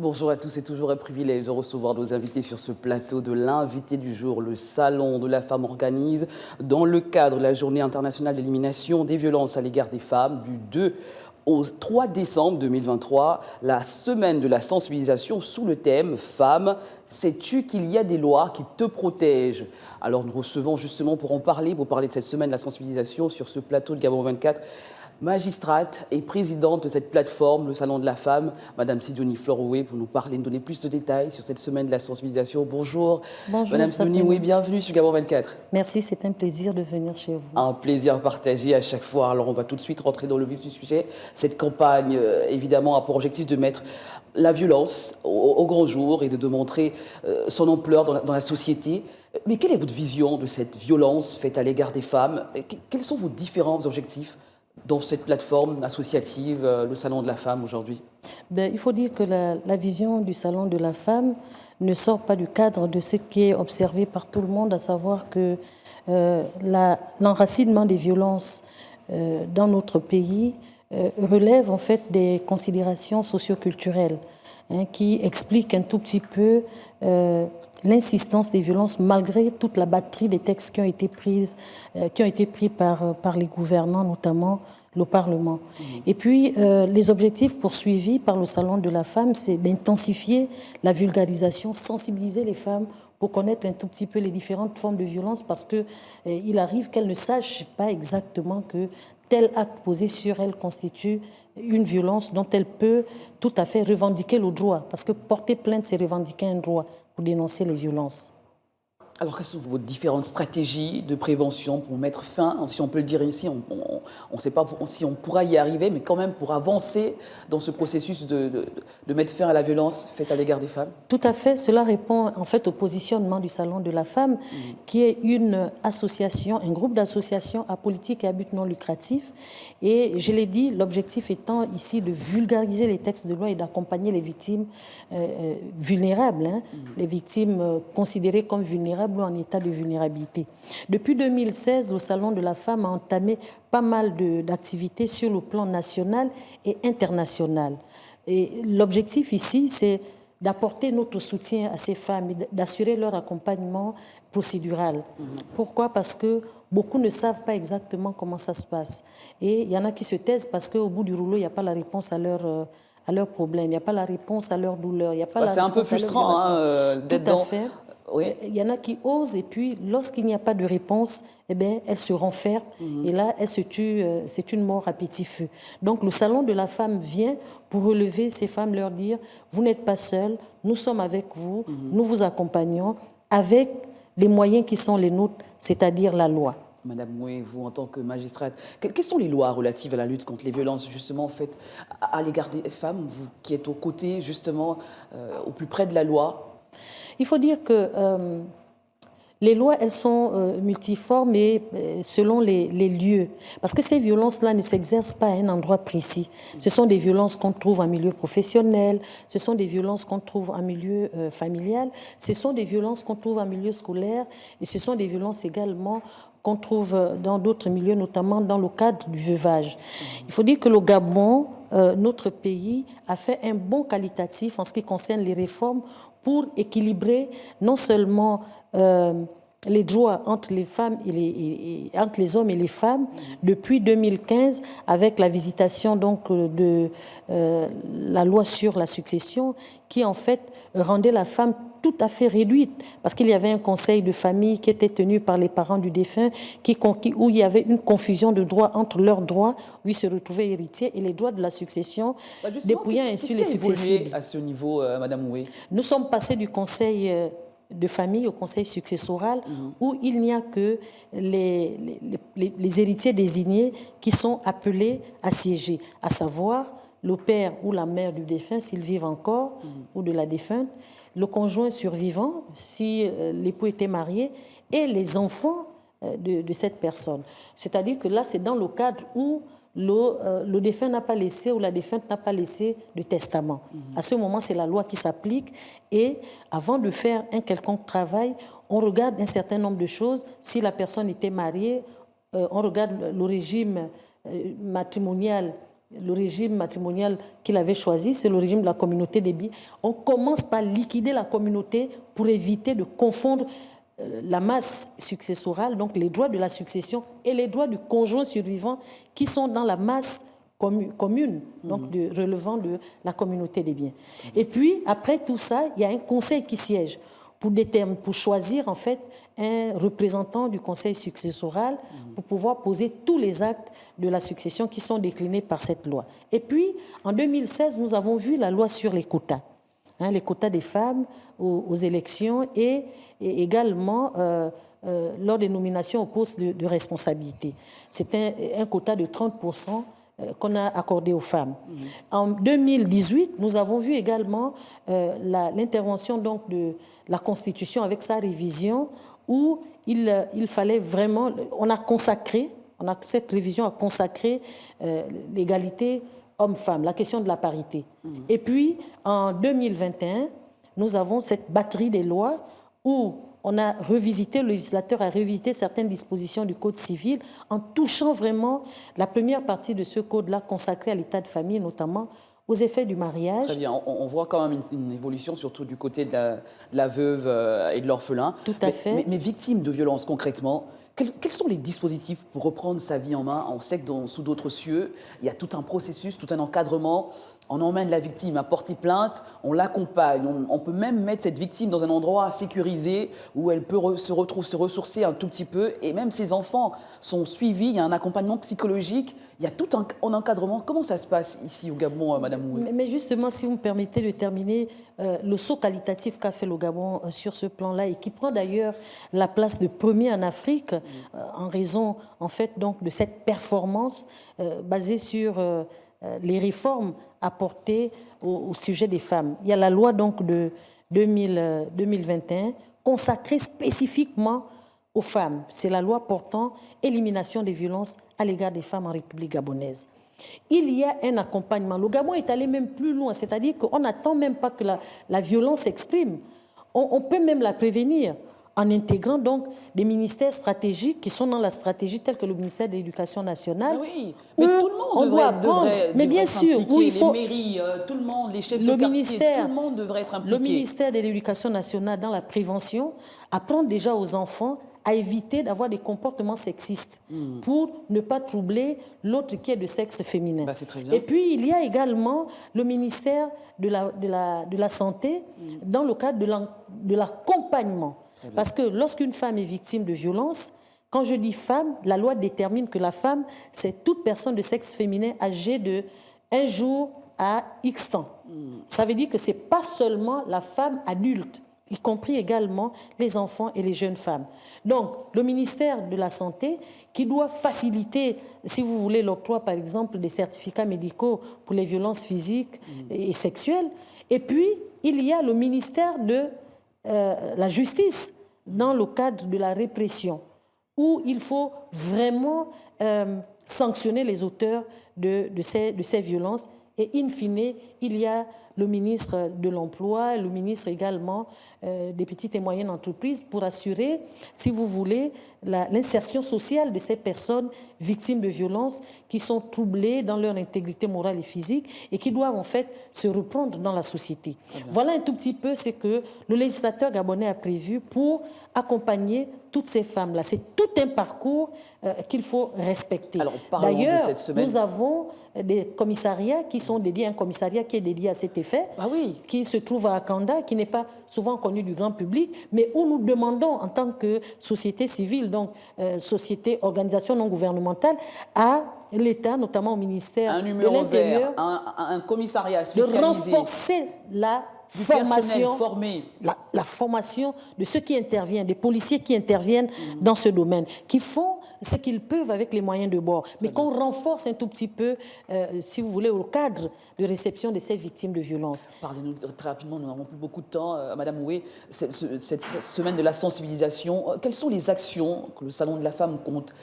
Bonjour à tous, c'est toujours un privilège de recevoir nos invités sur ce plateau de l'invité du jour. Le Salon de la femme organise, dans le cadre de la Journée internationale d'élimination des violences à l'égard des femmes, du 2 au 3 décembre 2023, la semaine de la sensibilisation sous le thème « Femmes, sais-tu qu'il y a des lois qui te protègent ?» Alors nous recevons justement pour parler de cette semaine de la sensibilisation sur ce plateau de Gabon 24, magistrate et présidente de cette plateforme, le Salon de la Femme, Madame Sidonie Florowé, pour nous parler, nous donner plus de détails sur cette semaine de la sensibilisation. Bonjour. Bonjour. Madame Sidonie, oui, bienvenue sur Gabon 24. Merci, c'est un plaisir de venir chez vous. Un plaisir partagé à chaque fois. Alors on va tout de suite rentrer dans le vif du sujet. Cette campagne, évidemment, a pour objectif de mettre la violence au grand jour et de montrer son ampleur dans la société. Mais quelle est votre vision de cette violence faite à l'égard des femmes? Quels sont vos différents objectifs dans cette plateforme associative, le Salon de la Femme aujourd'hui? Il faut dire que la vision du Salon de la Femme ne sort pas du cadre de ce qui est observé par tout le monde, à savoir que l'enracinement des violences dans notre pays relève en fait des considérations socioculturelles qui expliquent un tout petit peu l'insistance des violences malgré toute la batterie des textes qui ont été pris par les gouvernants, notamment le Parlement. Et puis, les objectifs poursuivis par le Salon de la Femme, c'est d'intensifier la vulgarisation, sensibiliser les femmes pour connaître un tout petit peu les différentes formes de violence, parce qu'il arrive qu'elles ne sachent pas exactement que tel acte posé sur elles constitue une violence dont elle peut tout à fait revendiquer le droit, parce que porter plainte, c'est revendiquer un droit pour dénoncer les violences. Alors, quelles sont vos différentes stratégies de prévention pour mettre fin, si on peut le dire ici, on ne sait pas si on pourra y arriver, mais quand même pour avancer dans ce processus de mettre fin à la violence faite à l'égard des femmes? Tout à fait. Cela répond en fait au positionnement du Salon de la Femme, qui est une association, un groupe d'associations apolitiques et à but non lucratif. Et je l'ai dit, l'objectif étant ici de vulgariser les textes de loi et d'accompagner les victimes vulnérables, les victimes considérées comme vulnérables ou en état de vulnérabilité. Depuis 2016, le Salon de la Femme a entamé pas mal d'activités sur le plan national et international. Et l'objectif ici, c'est d'apporter notre soutien à ces femmes et d'assurer leur accompagnement procédural. Pourquoi? Parce que beaucoup ne savent pas exactement comment ça se passe. Et il y en a qui se taisent parce qu'au bout du rouleau, il n'y a pas la réponse à leurs problèmes, il n'y a pas la réponse à leurs douleurs. C'est un peu frustrant d'être dans... Fait. Oui. Il y en a qui osent et puis lorsqu'il n'y a pas de réponse, eh bien, elles se renferment et là, elles se tuent. C'est une mort à petit feu. Donc le Salon de la Femme vient pour relever ces femmes, leur dire « Vous n'êtes pas seules, nous sommes avec vous, nous vous accompagnons avec les moyens qui sont les nôtres, c'est-à-dire la loi ». Madame Moué, vous en tant que magistrate, quelles sont les lois relatives à la lutte contre les violences justement faites à l'égard des femmes, vous qui êtes aux côtés justement, au plus près de la loi? Il faut dire que les lois, elles sont multiformes et selon les lieux. Parce que ces violences-là ne s'exercent pas à un endroit précis. Ce sont des violences qu'on trouve en milieu professionnel, ce sont des violences qu'on trouve en milieu familial, ce sont des violences qu'on trouve en milieu scolaire et ce sont des violences également qu'on trouve dans d'autres milieux, notamment dans le cadre du veuvage. Il faut dire que le Gabon, notre pays, a fait un bond qualitatif en ce qui concerne les réformes pour équilibrer non seulement les droits entre les femmes entre les hommes et les femmes depuis 2015 avec la visitation donc de la loi sur la succession qui en fait rendait la femme tout à fait réduite parce qu'il y avait un conseil de famille qui était tenu par les parents du défunt où il y avait une confusion de droits entre leurs droits où ils se retrouvaient héritiers et les droits de la succession, dépouillant ainsi les successibles. À ce niveau, Madame Oué? Nous sommes passés du conseil de famille au conseil successoral où il n'y a que les héritiers désignés qui sont appelés à siéger, à savoir le père ou la mère du défunt s'ils vivent encore ou de la défunte, le conjoint survivant si l'époux était marié et les enfants de cette personne. C'est-à-dire que là, c'est dans le cadre où le défunt n'a pas laissé ou la défunte n'a pas laissé de testament. À ce moment, c'est la loi qui s'applique et avant de faire un quelconque travail, on regarde un certain nombre de choses. Si la personne était mariée, on regarde le régime matrimonial le régime matrimonial qu'il avait choisi, c'est le régime de la communauté des biens. On commence par liquider la communauté pour éviter de confondre la masse successorale, donc les droits de la succession, et les droits du conjoint survivant qui sont dans la masse commune, donc relevant de la communauté des biens. Et puis, après tout ça, il y a un conseil qui siège pour choisir en fait un représentant du conseil successoral pour pouvoir poser tous les actes de la succession qui sont déclinés par cette loi. Et puis, en 2016, nous avons vu la loi sur les quotas. Les quotas des femmes aux élections et également lors des nominations au poste de responsabilité. C'est un quota de 30% qu'on a accordé aux femmes. En 2018, nous avons vu également l'intervention donc de la Constitution avec sa révision où il fallait vraiment... cette révision a consacré l'égalité hommes-femmes, la question de la parité. Et puis, en 2021, nous avons cette batterie des lois où le législateur a revisité certaines dispositions du Code civil en touchant vraiment la première partie de ce code-là consacré à l'état de famille, notamment aux effets du mariage. Très bien, on voit quand même une évolution, surtout du côté de la veuve et de l'orphelin. Tout à fait. Mais victime de violences, concrètement, quels sont les dispositifs pour reprendre sa vie en main? On sait que sous d'autres cieux, il y a tout un processus, tout un encadrement. On emmène la victime à porter plainte, on l'accompagne. On peut même mettre cette victime dans un endroit sécurisé où elle peut se ressourcer un tout petit peu. Et même ses enfants sont suivis, il y a un accompagnement psychologique, il y a tout un encadrement. Comment ça se passe ici au Gabon, Madame Moué? Mais justement, si vous me permettez de terminer, le saut qualitatif qu'a fait le Gabon sur ce plan-là et qui prend d'ailleurs la place de premier en Afrique en raison en fait, donc, de cette performance basée sur les réformes apportées au sujet des femmes. Il y a la loi donc, de 2021 consacrée spécifiquement aux femmes. C'est la loi portant élimination des violences à l'égard des femmes en République gabonaise. Il y a un accompagnement. Le Gabon est allé même plus loin, c'est-à-dire qu'on n'attend même pas que la violence s'exprime. On peut même la prévenir en intégrant donc des ministères stratégiques qui sont dans la stratégie telle que le ministère de l'Éducation nationale. Oui, mais tout le monde devrait s'impliquer, les mairies, tout le monde, les chefs de quartier, tout le monde devrait être impliqué. Le ministère de l'Éducation nationale dans la prévention apprend déjà aux enfants à éviter d'avoir des comportements sexistes pour ne pas troubler l'autre qui est de sexe féminin. C'est très bien. Et puis, il y a également le ministère de la Santé dans le cadre de l'accompagnement. Parce que lorsqu'une femme est victime de violence, quand je dis femme, la loi détermine que la femme, c'est toute personne de sexe féminin âgée de 1 jour à X temps. Ça veut dire que ce n'est pas seulement la femme adulte, y compris également les enfants et les jeunes femmes. Donc, le ministère de la Santé, qui doit faciliter, si vous voulez, l'octroi, par exemple, des certificats médicaux pour les violences physiques et sexuelles. Et puis, il y a le ministère de la justice dans le cadre de la répression, où il faut vraiment sanctionner les auteurs de ces violences. Et in fine, il y a le ministre de l'Emploi, le ministre également des petites et moyennes entreprises pour assurer, si vous voulez, l'insertion sociale de ces personnes victimes de violences qui sont troublées dans leur intégrité morale et physique et qui doivent en fait se reprendre dans la société. Voilà un tout petit peu ce que le législateur gabonais a prévu pour accompagner toutes ces femmes-là. C'est tout un parcours qu'il faut respecter. D'ailleurs, nous avons des commissariats qui sont dédiés, un commissariat qui est dédié à cet effet, qui se trouve à Akanda, qui n'est pas souvent connu du grand public, mais où nous demandons en tant que société civile, donc société, organisation non gouvernementale, à l'État, notamment au ministère de l'Intérieur, un commissariat spécialisé, de renforcer la formation de ceux qui interviennent, des policiers qui interviennent dans ce domaine, qui font ce qu'ils peuvent avec les moyens de bord, mais qu'on renforce un tout petit peu, si vous voulez, au cadre de réception de ces victimes de violences. Parlez-nous très rapidement, nous n'avons plus beaucoup de temps. Madame Moué, cette semaine de la sensibilisation, quelles sont les actions que le Salon de la Femme compte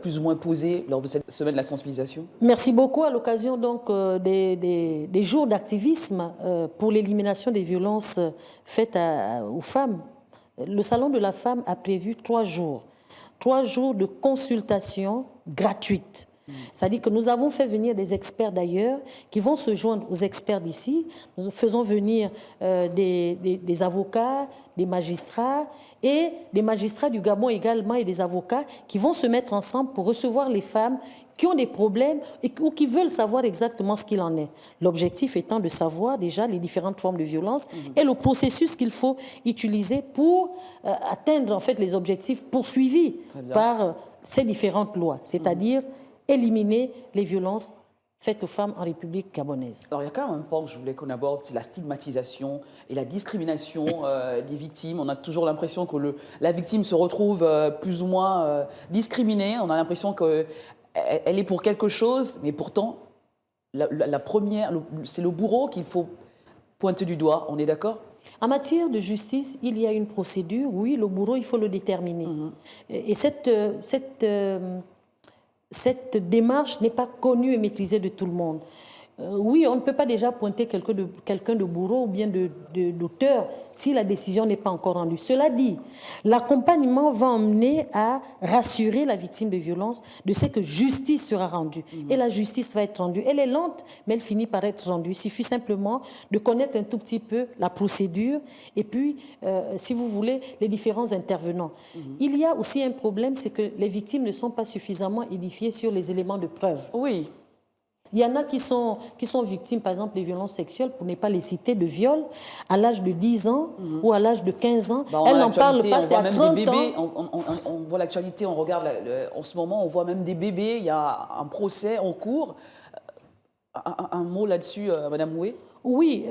plus ou moins poser lors de cette semaine de la sensibilisation? Merci beaucoup. À l'occasion donc des jours d'activisme pour l'élimination des violences faites aux femmes, le Salon de la Femme a prévu 3 jours. 3 jours de consultation gratuite C'est-à-dire que nous avons fait venir des experts d'ailleurs qui vont se joindre aux experts d'ici. Nous faisons venir des avocats, des magistrats et des magistrats du Gabon également et des avocats qui vont se mettre ensemble pour recevoir les femmes qui ont des problèmes ou qui veulent savoir exactement ce qu'il en est. L'objectif étant de savoir déjà les différentes formes de violence et le processus qu'il faut utiliser pour atteindre en fait les objectifs poursuivis par ces différentes lois, c'est-à-dire éliminer les violences faites aux femmes en République gabonaise. Alors, il y a quand même un point que je voulais qu'on aborde, c'est la stigmatisation et la discrimination des victimes. On a toujours l'impression que la victime se retrouve plus ou moins discriminée. On a l'impression qu'elle est pour quelque chose, mais pourtant, la première, c'est le bourreau qu'il faut pointer du doigt. On est d'accord ? En matière de justice, il y a une procédure. Oui, le bourreau, il faut le déterminer. Et cette démarche n'est pas connue et maîtrisée de tout le monde. Oui, on ne peut pas déjà pointer quelqu'un de bourreau ou bien d'auteur si la décision n'est pas encore rendue. Cela dit, l'accompagnement va emmener à rassurer la victime de violence de ce que justice sera rendue. Et la justice va être rendue. Elle est lente, mais elle finit par être rendue. Il suffit simplement de connaître un tout petit peu la procédure et puis, si vous voulez, les différents intervenants. Il y a aussi un problème, c'est que les victimes ne sont pas suffisamment édifiées sur les éléments de preuve. Oui. Il y en a qui sont victimes, par exemple, des violences sexuelles, pour ne pas les citer, de viol, à l'âge de 10 ans ou à l'âge de 15 ans. Elles n'en parlent pas, c'est à 30 bébés, ans. On voit l'actualité, on regarde en ce moment, on voit même des bébés, il y a un procès en cours. Un mot là-dessus, Madame Houé ? Oui,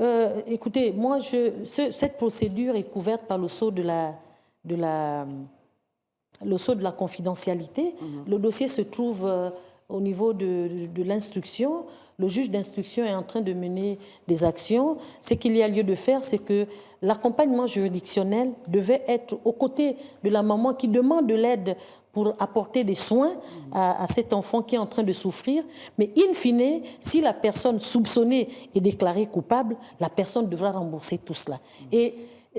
écoutez, moi, cette procédure est couverte par le sceau de la confidentialité. Le dossier se trouve au niveau de l'instruction. Le juge d'instruction est en train de mener des actions. Ce qu'il y a lieu de faire, c'est que l'accompagnement juridictionnel devait être aux côtés de la maman qui demande de l'aide pour apporter des soins à cet enfant qui est en train de souffrir. Mais in fine, si la personne soupçonnée est déclarée coupable, la personne devra rembourser tout cela. Et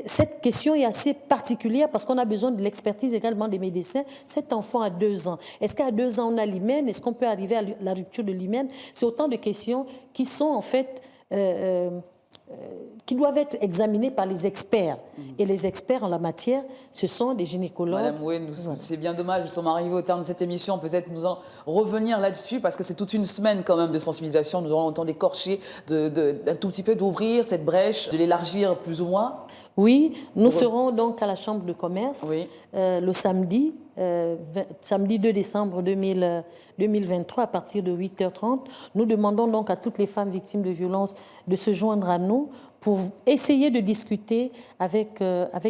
cette question est assez particulière parce qu'on a besoin de l'expertise également des médecins. Cet enfant a 2 ans. Est-ce qu'à 2 ans, on a l'hymen? Est-ce qu'on peut arriver à la rupture de l'hymen? C'est autant de questions qui sont en fait... qui doivent être examinées par les experts. Et les experts en la matière, ce sont des gynécologues. Madame Houé, c'est bien dommage, nous sommes arrivés au terme de cette émission. Peut-être nous en revenir là-dessus, parce que c'est toute une semaine quand même de sensibilisation. Nous aurons le temps d'écorcher, d'un tout petit peu d'ouvrir cette brèche, de l'élargir plus ou moins. Oui, nous serons donc à la Chambre de commerce le samedi 2 décembre 2023 à partir de 8h30. Nous demandons donc à toutes les femmes victimes de violences de se joindre à nous pour essayer de discuter avec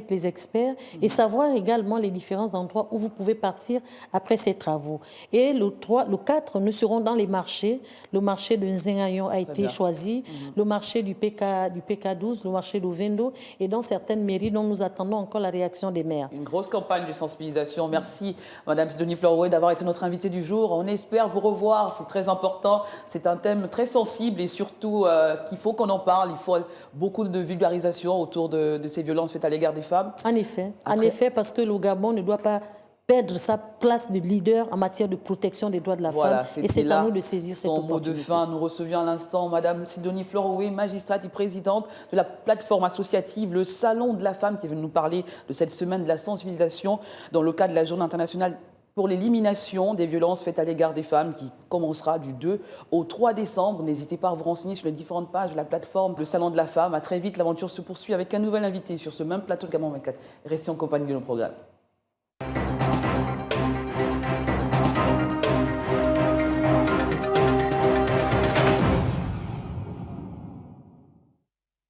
les experts et savoir également les différents endroits où vous pouvez partir après ces travaux. Et le 4, nous serons dans les marchés. Le marché de Nzengayon a été choisi, le marché du PK12, le marché d'Ovendo et dans certaines mairies dont nous attendons encore la réaction des maires. Une grosse campagne de sensibilisation. Merci Madame Sidonie Fleur-Houé d'avoir été notre invitée du jour. On espère vous revoir, c'est très important. C'est un thème très sensible et surtout qu'il faut qu'on en parle. Il faut beaucoup de vulgarisation autour de ces violences faites à l'égard des femmes. En effet, parce que le Gabon ne doit pas perdre sa place de leader en matière de protection des droits de la femme. Et c'est à nous de saisir cette opportunité. Son mot de fin, nous recevions à l'instant Madame Sidonie Fleur-Houé, magistrate et présidente de la plateforme associative Le Salon de la Femme, qui est venue nous parler de cette semaine de la sensibilisation dans le cadre de la Journée internationale pour l'élimination des violences faites à l'égard des femmes qui commencera du 2 au 3 décembre. N'hésitez pas à vous renseigner sur les différentes pages de la plateforme Le Salon de la Femme. À très vite, l'aventure se poursuit avec un nouvel invité sur ce même plateau de Gabon 24. Restez en compagnie de nos programmes.